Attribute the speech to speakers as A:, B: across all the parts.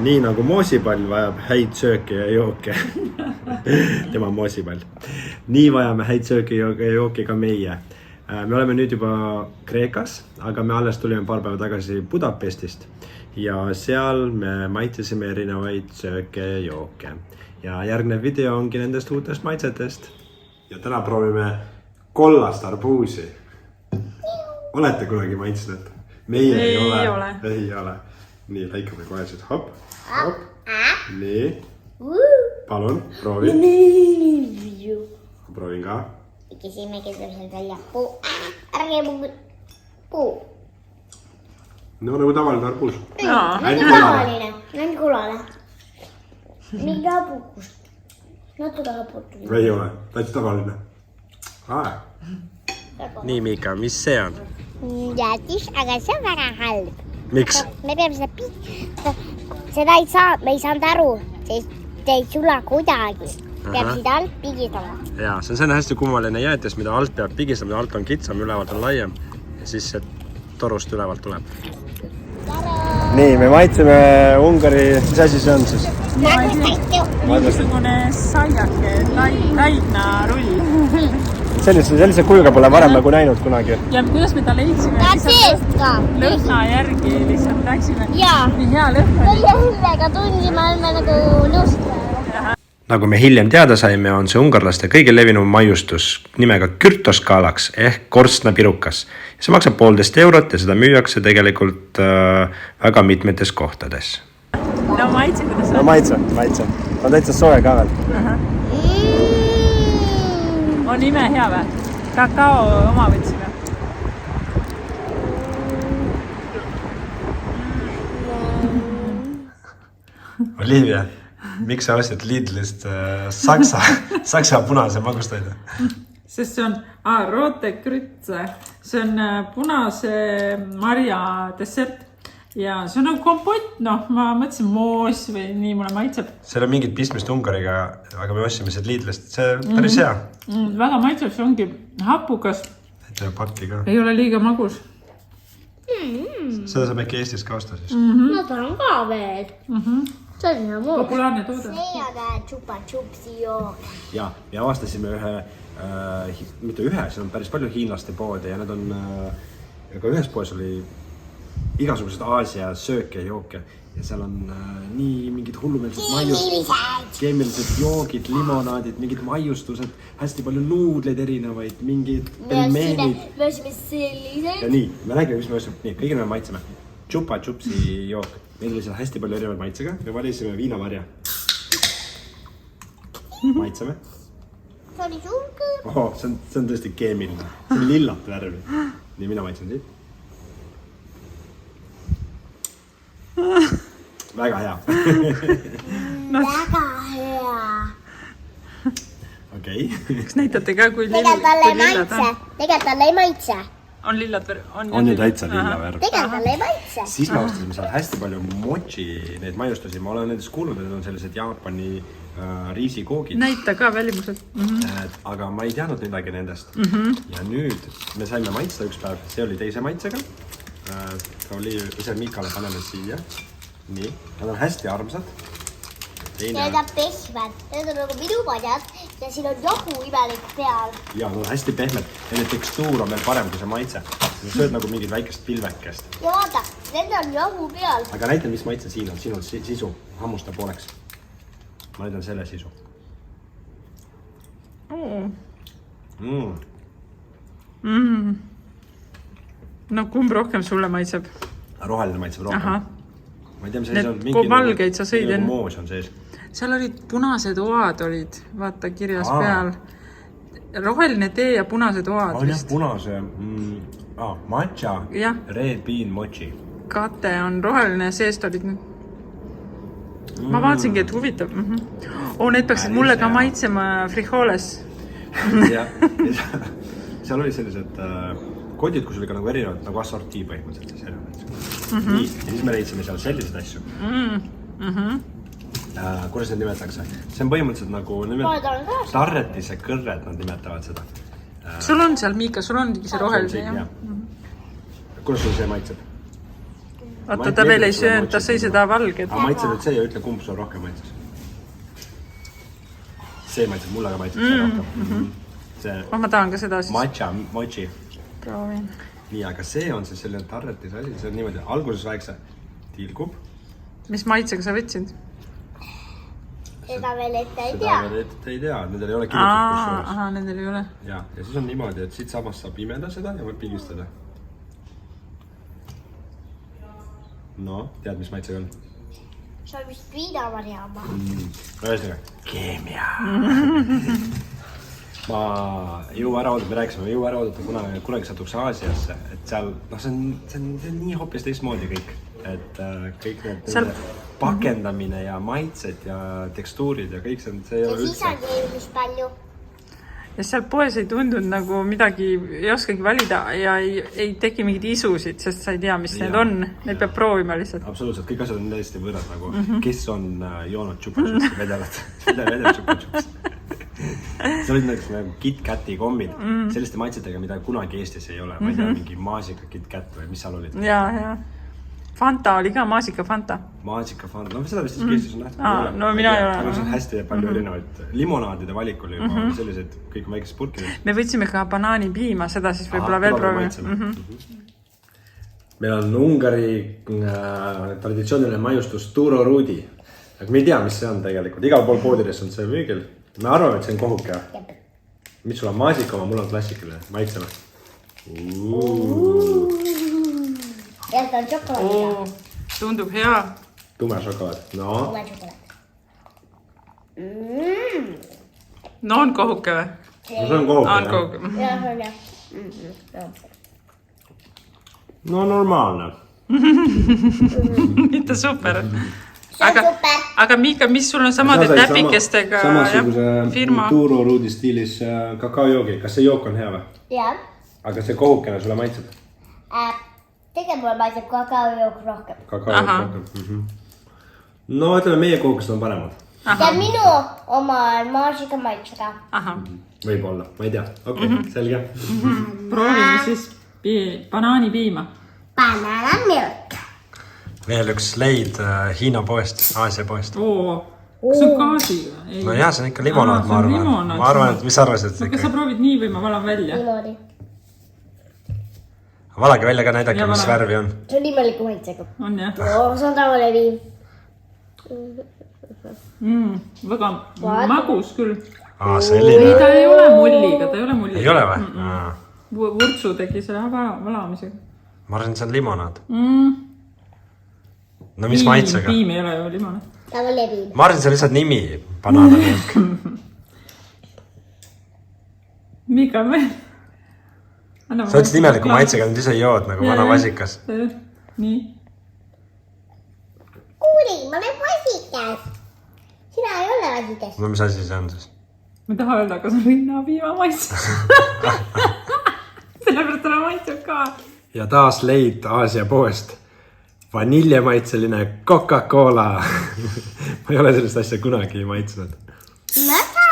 A: nii nagu moosipall vajab häid sööke ja jooke. Tema on moosipall. Nii vajame häid sööke ja jooke ka meie. Me oleme nüüd juba Kreekas, aga me alles tulime paar päeva tagasi Budapestist ja seal me maitsesime erinevaid sööke ja jooke. Ja järgnev video ongi nendest uutest maitsetest. Ja täna proovime kollast arbuusi. Olete kunagi maitsnud? Meie ei ole. Nii, lõikame kohe siis. Hop, hop. Nii. Palun, proovi. Proovin ka.
B: Kesime seal välja. Ärge puu.
A: No nagu tavaline arbuus.
B: Näin kulale. Mingi hapukust. Natuke haputtu.
A: Ei ole, täitsa tavaline. Nii, Miika, mis see on?
B: Jäätis, aga see on väga halb.
A: Miks?
B: Me peame seda ei saa, me ei saanud aru, sest te ei sula kuidagi. Peab seda alt pigistama.
A: Jaa, see on selline hästi kummaline jäätis, mida alt peab pigistama, alt on kitsam, ülevalt on laiem ja siis see torust ülevalt tuleb. Nii, me maitseme Ungari, mis asi see on siis?
C: Mingisugune saiake, laidna rull.
A: Sellise kujuga pole varem nagu näinud kunagi.
C: Ja kuidas me ta leidsime?
B: Ta seest ka.
C: Lõhna järgi lihtsalt läksime.
B: Jaa.
C: Nii hea lõhna.
B: Meie hillega tundsime, oleme nagu nõust.
A: Nagu me hiljem teada saime, on see ungarlaste kõige levinum maiustus nimega kürtoskaalaks ehk korstnapirukas. See maksab 1,5 eurot ja seda müüakse tegelikult väga mitmetes kohtades.
C: No maitse, kuidas on?
A: No maitse. On täitsa soe ka veel.
C: On ime hea või? Kakao oma võtsime.
A: Olivia, miks sa ostsid Lidlist saksa punase magustoida?
C: Sest see on roote krütse. See on punase marja dessert. Ja see on nagu kompott, ma mõtlesin moos või nii mulle maitseb.
A: Seal on mingid pistmist Ungariga, aga me ostime seda Lidlist. See päris hea.
C: Väga maitseb, see ongi hapukas.
A: Et pakki ka.
C: Ei ole liiga magus.
A: Seda saab äkki Eestis ka osta siis.
B: Ma tahan ka veel. See on hea muus.
C: Populaarne toode.
B: See aga tšupa-tšupsi jook.
A: Ja, me avastasime mitte ühe, seal on päris palju hiinlaste poode ja need on, ka ühes poes oli igasugused Aasia sööke ja jooke ja seal on nii mingid hullumeelsed keemilised joogid, limonaadid, mingid maiustused, hästi palju nuudleid erinevaid, mingid pelmeenid.
B: Me osime sellised.
A: Ja nii, me räägime, mis me osime. Nii, kõigil me maitseme. Tšupa-tšupsi jook. Meil oli seal hästi palju erinevaid maitsega. Me valisime viinamarja. Maitseme.
B: See oli sulge.
A: See on tõesti keemiline. See on lillat värvi. Nii, mina maitsen siit. Väga hea.
B: Väga hea.
A: Okei.
C: Kas näitate ka, kui
B: Tegelikult talle ei maitse.
C: On lillad värv?
A: On ju täitsa lilla värv.
B: Tegelikult talle ei maitse.
A: Siis me ostasime seal hästi palju mochi neid maiustusi. Ma olen nendest kuulnud, et on sellised Jaapani riisikoogid.
C: Näita ka välimuselt.
A: Aga ma ei teadnud midagi nendest. Ja nüüd me saime maitsta üks päev. See oli teise maitsega. Miikale paneme siia. Nii, nad on hästi armsad.
B: Need on pehmed. Need on nagu minu padjad ja siin on johu imelik peal.
A: Ja, nad on hästi pehmed. Nende tekstuur on veel parem kui see maitse. Sa sööd nagu mingid väikest pilvekest.
B: Ja vaata, need on johu peal.
A: Aga näita, mis maitse siin on. Siin on sisu. Hammusta pooleks. Ma näitan selle sisu.
C: No kumb rohkem sulle maitseb?
A: Roheline maitseb rohkem. Ma ei tea, mis
C: need
A: on mingi
C: valgeid sa sõid
A: nagu moos on sees.
C: Seal olid punased oad olid, vaata kirjas peal. Roheline tee ja punased oad
A: on
C: vist.
A: Jah, punase matcha, red bean mochi.
C: Kate on roheline ja seest olid nüüd. Ma vaatasingi, et huvitav. Need peaksid mulle ka maitsema frijoles.
A: Seal oli sellised kodid, kus oli ka nagu erinevad, nagu assortii põhimõtteliselt erinevad. Nii, ja siis me leidsime seal sellised asju. Kuidas need nimetatakse? See on põhimõtteliselt nagu tarretise kõrred, nad nimetavad seda.
C: Sul on seal, Miika, sul ongi see rohelise, jah?
A: Kuidas sul see maitseb?
C: Oota, ta veel ei söönud, ta sõi seda valget.
A: Aga maitsed nüüd see ja ütle, kumb sul rohkem maitses. See maitseb, mulle ka maitseb see rohkem.
C: Ma tahan ka seda siis.
A: Matcha, mochi.
C: Proovin.
A: Nii, aga see on siis selline tarretis asi. See on niimoodi, alguses väikse tilgub.
C: Mis maitsega sa võtsid?
B: Seda veel ette ei tea.
A: Seda veel ette ei tea, nendel ei ole kirjutatud kusjuures.
C: Aha, nendel ei ole.
A: Ja siis on niimoodi, et siit samast saab imeda seda ja võib pigistada. No, tead, mis maitsega on?
B: See on vist viinamarjaama.
A: Ühesõnaga, keemia. Ma jõu ära oodata, me rääkisime, jõu ära oodata, kunagi satuks Aasiasse, et seal, see on nii hoopis teistmoodi kõik, et kõik need pakendamine ja maitsed ja tekstuurid ja kõik see ei ole üldse.
B: Ja siis on mis palju.
C: Ja seal poes ei tundunud nagu midagi, ei oskagi valida ja ei teki mingid isusid, sest sa ei tea, mis need on. Neid peab proovima lihtsalt.
A: Absoluutselt, kõik asjad on täiesti võrrad nagu, kes on joonud tšupa-tšupsi vedelat, vedel tšupa-tšupsi. See olid näiteks nagu KitKati kombid, selliste maitsetega, mida kunagi Eestis ei ole. Ma ei tea, mingi maasika KitKat või mis seal olid.
C: Ja. Fanta oli ka, maasika Fanta.
A: Maasika Fanta, no seda vist Eestis on nähtud.
C: No mina ei ole.
A: Aga see on hästi palju erinevaid. Limonaadide valik oli juba sellised, kõik on väikesed purkid.
C: Me võtsime ka banaanipiima, seda siis võib-olla veel proovime.
A: Meil on Ungari traditsiooniline maiustus Turo Rudi. Aga me ei tea, mis see on tegelikult. Igal pool poodides on see müügil. Me arvame, et see on kohuke. Mis sul on maasika oma, mul on klassikaline. Maitseme.
B: Ja ta on šokolaadiga.
C: Tundub hea.
A: Tume šokolaad. No.
B: Tume šokolaad.
C: No on kohuke või?
A: No see on kohuke.
C: On kohuke.
B: Ja, see on jah.
A: No normaalne.
C: Mitte super.
B: See on super.
C: Aga Miika, mis sul on samade täpikestega firma?
A: Turo Rudi stiilis kakaojoogi. Kas see jook on hea või?
B: Jah.
A: Aga see kohukene sulle maitseb?
B: Tegelikult mulle maitseb kakaojook rohkem.
A: Kakaojook rohkem. No ütleme, meie kohukesed on paremad.
B: Ja minu oma on maasika maitsega.
A: Võib-olla, ma ei tea. Okei, selge.
C: Proovime siis banaanipiima.
B: Bananamilk.
A: Veel üks leid Hiina poest, Aasia poest.
C: Kas on gaasiga?
A: No jah, see on ikka limonaad, ma arvan. Ma arvan, et mis arvasid?
C: Kas sa proovid nii või ma valan välja?
B: Niimoodi.
A: Valage välja ka näidake, mis värvi on.
B: See on imeliku maitsega.
C: On jah?
B: See on tavale viin.
C: Väga magus küll.
A: Selline.
C: Ta ei ole mulliga, ta ei ole mulliga.
A: Ei ole või?
C: Vurtsu tegi selle valamisega.
A: Ma arvan, see on limonaad. No mis maitsega?
C: Piim ei ole ju limonaad.
B: Tavale viin.
A: Ma arvan, see on lihtsalt nimi. Bananamilk.
C: Miika veel.
A: Sa ütlesid imeliku maitsega, nüüd ise jood nagu vana vasikas.
C: Nii.
B: Kuuli, ma olen vasikas. Sina ei ole vasikas.
A: No mis asi see on siis?
C: Ma taha öelda, kas on rinnapiima maitseb. Sellepärast ole maitseb ka.
A: Ja taas leid Aasia poest. Vaniljemaitseline Coca-Cola. Ma ei ole sellist asja kunagi maitsnud.
B: Mõta!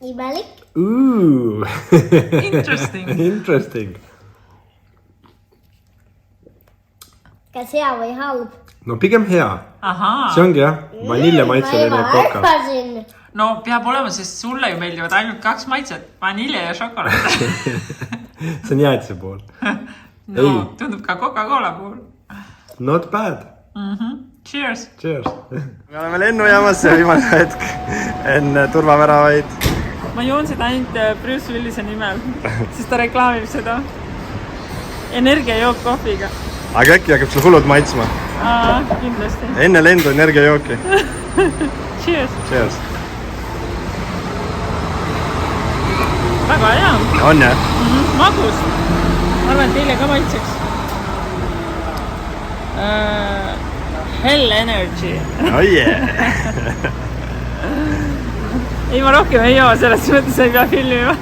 B: Imelik.
C: Interesting.
A: Interesting.
B: Kas hea või halb?
A: No pigem hea. See ongi jah, vaniljemaitseline Coca.
B: Ma arvasin.
C: No peab olema, sest sulle ju meeldivad ainult 2 maitset. Vanilje ja šokolaad.
A: See on jäätise pool.
C: No, tundub ka Coca-Cola pool.
A: Not bad.
C: Cheers.
A: Cheers. Me oleme lennujaamas ja viimane hetk enne turvaväravaid.
C: Ma joon seda ainult Bruce Willise nimel, sest ta reklaamib seda energiajook kohviga.
A: Aga äkki hakkab sul hullud maitsma?
C: Kindlasti.
A: Enne lendu energiajooki.
C: Cheers.
A: Cheers.
C: Väga hea.
A: On jah?
C: Magus. Ma arvan, teile ka maitseks. Hell energy.
A: Oh yeah.
C: Ei, ma rohkem ei joo, selles mõttes ei pea filmima.